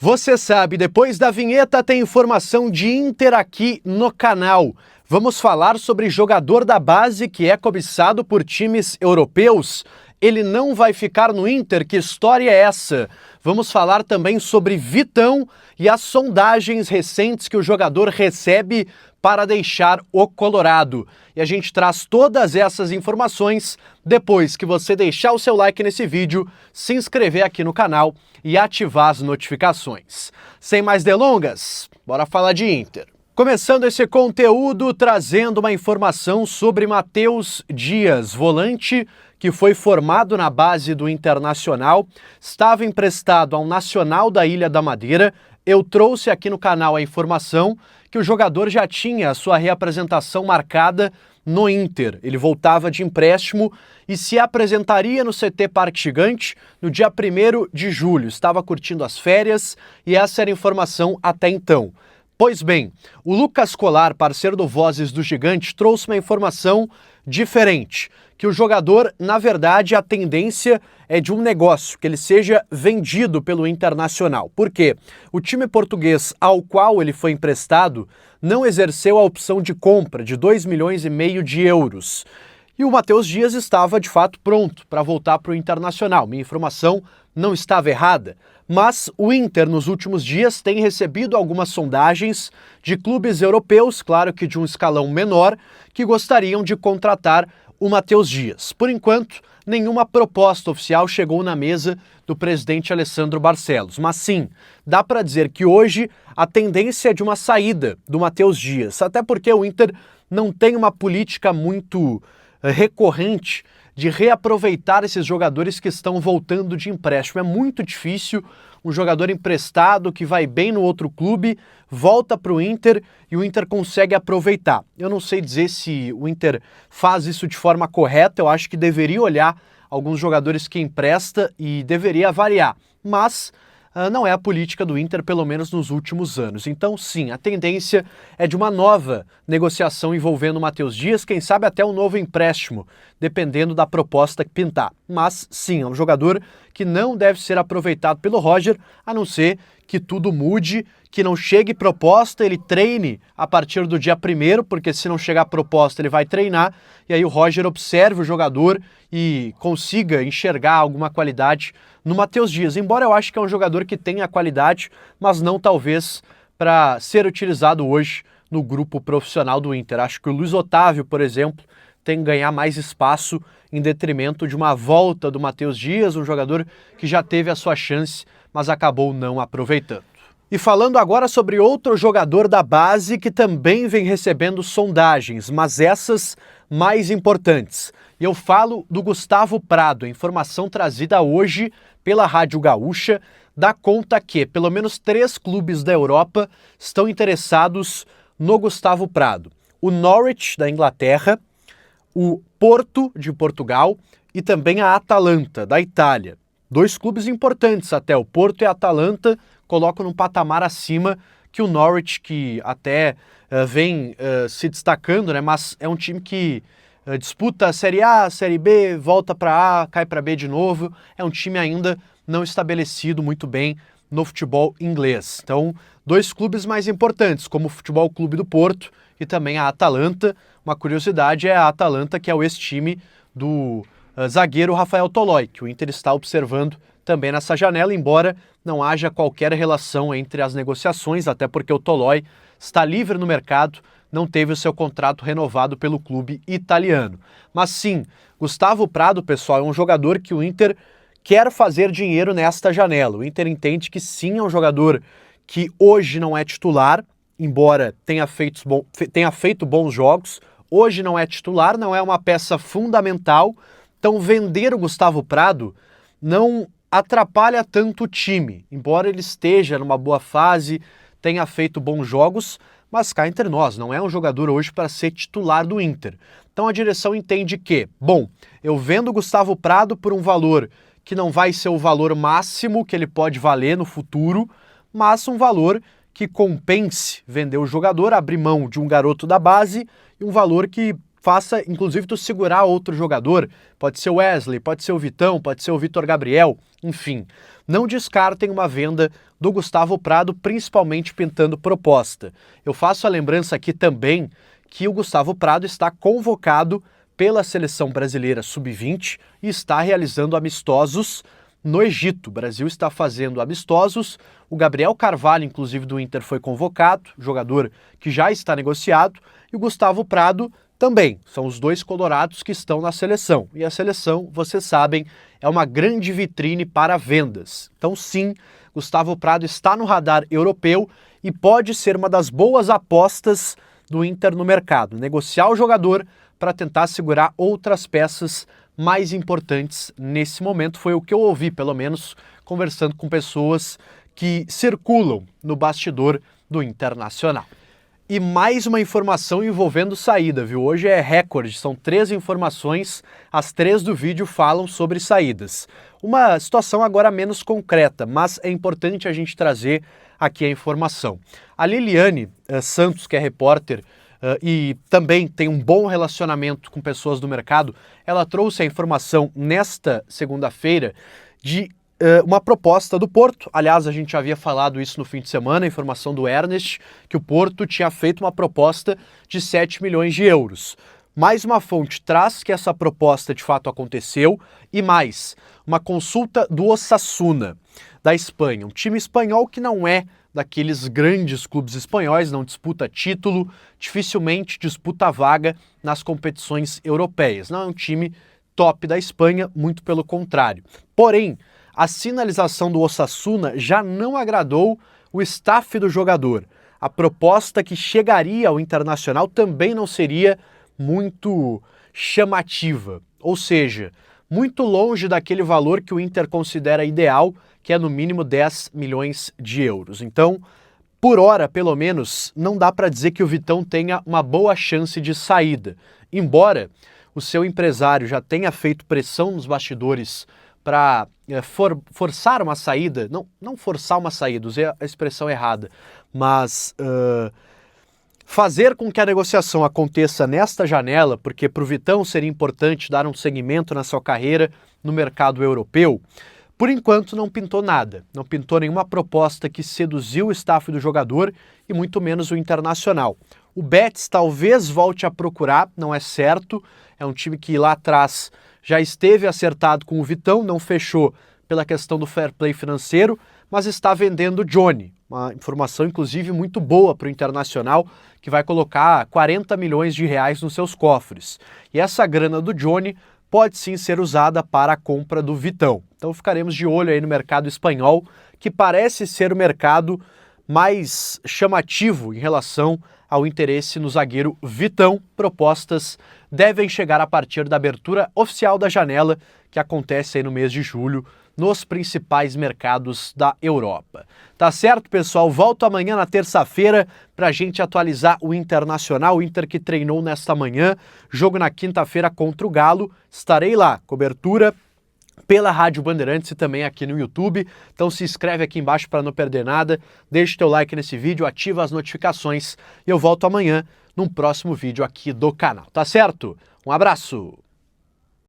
Você sabe, depois da vinheta tem informação de Inter aqui no canal. Vamos falar sobre jogador da base que é cobiçado por times europeus. Ele não vai ficar no Inter, que história é essa? Vamos falar também sobre Vitão e as sondagens recentes que o jogador recebe para deixar o Colorado. E a gente traz todas essas informações depois que você deixar o seu like nesse vídeo, se inscrever aqui no canal e ativar as notificações. Sem mais delongas, bora falar de Inter. Começando esse conteúdo trazendo uma informação sobre Matheus Dias, volante que foi formado na base do Internacional, estava emprestado ao Nacional da Ilha da Madeira. Eu trouxe aqui no canal a informação que o jogador já tinha a sua reapresentação marcada no Inter. Ele voltava de empréstimo e se apresentaria no CT Parque Gigante no dia 1º de julho. Estava curtindo as férias e essa era a informação até então. Pois bem, o Lucas Colar, parceiro do Vozes do Gigante, trouxe uma informação diferente, que o jogador, na verdade, a tendência é de um negócio, que ele seja vendido pelo Internacional. Por quê? O time português ao qual ele foi emprestado não exerceu a opção de compra de 2,5 milhões de euros. E o Matheus Dias estava, de fato, pronto para voltar para o Internacional. Minha informação não estava errada. Mas o Inter, nos últimos dias, tem recebido algumas sondagens de clubes europeus, claro que de um escalão menor, que gostariam de contratar o Matheus Dias. Por enquanto, nenhuma proposta oficial chegou na mesa do presidente Alessandro Barcelos. Mas sim, dá para dizer que hoje a tendência é de uma saída do Matheus Dias, até porque o Inter não tem uma política muito recorrente de reaproveitar esses jogadores que estão voltando de empréstimo. É muito difícil um jogador emprestado que vai bem no outro clube, volta para o Inter e o Inter consegue aproveitar. Eu não sei dizer se o Inter faz isso de forma correta, eu acho que deveria olhar alguns jogadores que empresta e deveria variar, mas não é a política do Inter, pelo menos nos últimos anos. Então, sim, a tendência é de uma nova negociação envolvendo o Matheus Dias, quem sabe até um novo empréstimo, dependendo da proposta que pintar. Mas, sim, é um jogador que não deve ser aproveitado pelo Roger, a não ser que tudo mude, que não chegue proposta, ele treine a partir do dia 1º, porque se não chegar proposta ele vai treinar, e aí o Roger observe o jogador e consiga enxergar alguma qualidade no Matheus Dias, embora eu acho que é um jogador que tem a qualidade, mas não talvez para ser utilizado hoje no grupo profissional do Inter. Acho que o Luiz Otávio, por exemplo, tem que ganhar mais espaço em detrimento de uma volta do Matheus Dias, um jogador que já teve a sua chance, mas acabou não aproveitando. E falando agora sobre outro jogador da base que também vem recebendo sondagens, mas essas mais importantes. E eu falo do Gustavo Prado, a informação trazida hoje pela Rádio Gaúcha dá conta que pelo menos 3 clubes da Europa estão interessados no Gustavo Prado. O Norwich, da Inglaterra, o Porto, de Portugal, e também a Atalanta, da Itália. 2 clubes importantes até, o Porto e a Atalanta colocam num patamar acima que o Norwich, que até vem se destacando, né? Mas é um time que disputa a Série A, a Série B, volta para A, cai para B de novo. É um time ainda não estabelecido muito bem no futebol inglês. Então, 2 clubes mais importantes, como o Futebol Clube do Porto e também a Atalanta. Uma curiosidade é a Atalanta, que é o ex-time do zagueiro Rafael Tolói, que o Inter está observando também nessa janela, embora não haja qualquer relação entre as negociações, até porque o Tolói está livre no mercado, não teve o seu contrato renovado pelo clube italiano. Mas sim, Gustavo Prado, pessoal, é um jogador que o Inter quer fazer dinheiro nesta janela. O Inter entende que sim, é um jogador que hoje não é titular, embora tenha feito bons jogos, hoje não é titular, não é uma peça fundamental, então vender o Gustavo Prado não atrapalha tanto o time, embora ele esteja numa boa fase, tenha feito bons jogos, mas cá entre nós, não é um jogador hoje para ser titular do Inter. Então a direção entende que, bom, eu vendo o Gustavo Prado por um valor que não vai ser o valor máximo que ele pode valer no futuro, mas um valor que compense vender o jogador, abrir mão de um garoto da base e um valor que faça, inclusive, tu segurar outro jogador. Pode ser o Wesley, pode ser o Vitão, pode ser o Vitor Gabriel, enfim. Não descartem uma venda do Gustavo Prado, principalmente pintando proposta. Eu faço a lembrança aqui também que o Gustavo Prado está convocado pela Seleção Brasileira Sub-20 e está realizando amistosos no Egito. O Brasil está fazendo amistosos. O Gabriel Carvalho, inclusive do Inter, foi convocado, jogador que já está negociado, e o Gustavo Prado também. São os dois colorados que estão na seleção. E a seleção, vocês sabem, é uma grande vitrine para vendas. Então sim, Gustavo Prado está no radar europeu e pode ser uma das boas apostas do Inter no mercado. Negociar o jogador para tentar segurar outras peças mais importantes nesse momento. Foi o que eu ouvi, pelo menos, conversando com pessoas que circulam no bastidor do Internacional. E mais uma informação envolvendo saída, viu? Hoje é recorde, são 3 informações, as 3 do vídeo falam sobre saídas. Uma situação agora menos concreta, mas é importante a gente trazer aqui a informação. A Liliane Santos, que é repórter e também tem um bom relacionamento com pessoas do mercado, ela trouxe a informação nesta segunda-feira de uma proposta do Porto. Aliás, a gente já havia falado isso no fim de semana, a informação do Ernest, que o Porto tinha feito uma proposta de 7 milhões de euros. Mais uma fonte traz que essa proposta de fato aconteceu e mais, uma consulta do Osasuna, da Espanha, um time espanhol que não é daqueles grandes clubes espanhóis, não disputa título, dificilmente disputa vaga nas competições europeias. Não é um time top da Espanha, muito pelo contrário. Porém, a sinalização do Osasuna já não agradou o staff do jogador. A proposta que chegaria ao Internacional também não seria muito chamativa, ou seja, muito longe daquele valor que o Inter considera ideal, que é no mínimo 10 milhões de euros. Então, por hora, pelo menos, não dá para dizer que o Vitão tenha uma boa chance de saída. Embora o seu empresário já tenha feito pressão nos bastidores para forçar uma saída, não forçar uma saída, usei a expressão errada, mas fazer com que a negociação aconteça nesta janela, porque para o Vitão seria importante dar um segmento na sua carreira no mercado europeu. Por enquanto não pintou nada, não pintou nenhuma proposta que seduziu o staff do jogador e muito menos o Internacional. O Betis talvez volte a procurar, não é certo, é um time que lá atrás já esteve acertado com o Vitão, não fechou pela questão do fair play financeiro, mas está vendendo o Johnny, uma informação inclusive muito boa para o Internacional, que vai colocar 40 milhões de reais nos seus cofres. E essa grana do Johnny pode sim ser usada para a compra do Vitão. Então ficaremos de olho aí no mercado espanhol, que parece ser o mercado mais chamativo em relação ao interesse no zagueiro Vitão. Propostas devem chegar a partir da abertura oficial da janela, que acontece aí no mês de julho, nos principais mercados da Europa. Tá certo, pessoal? Volto amanhã na terça-feira para a gente atualizar o Internacional, o Inter que treinou nesta manhã, jogo na quinta-feira contra o Galo. Estarei lá, cobertura pela Rádio Bandeirantes e também aqui no YouTube. Então se inscreve aqui embaixo para não perder nada, deixa teu like nesse vídeo, ativa as notificações e eu volto amanhã num próximo vídeo aqui do canal. Tá certo? Um abraço!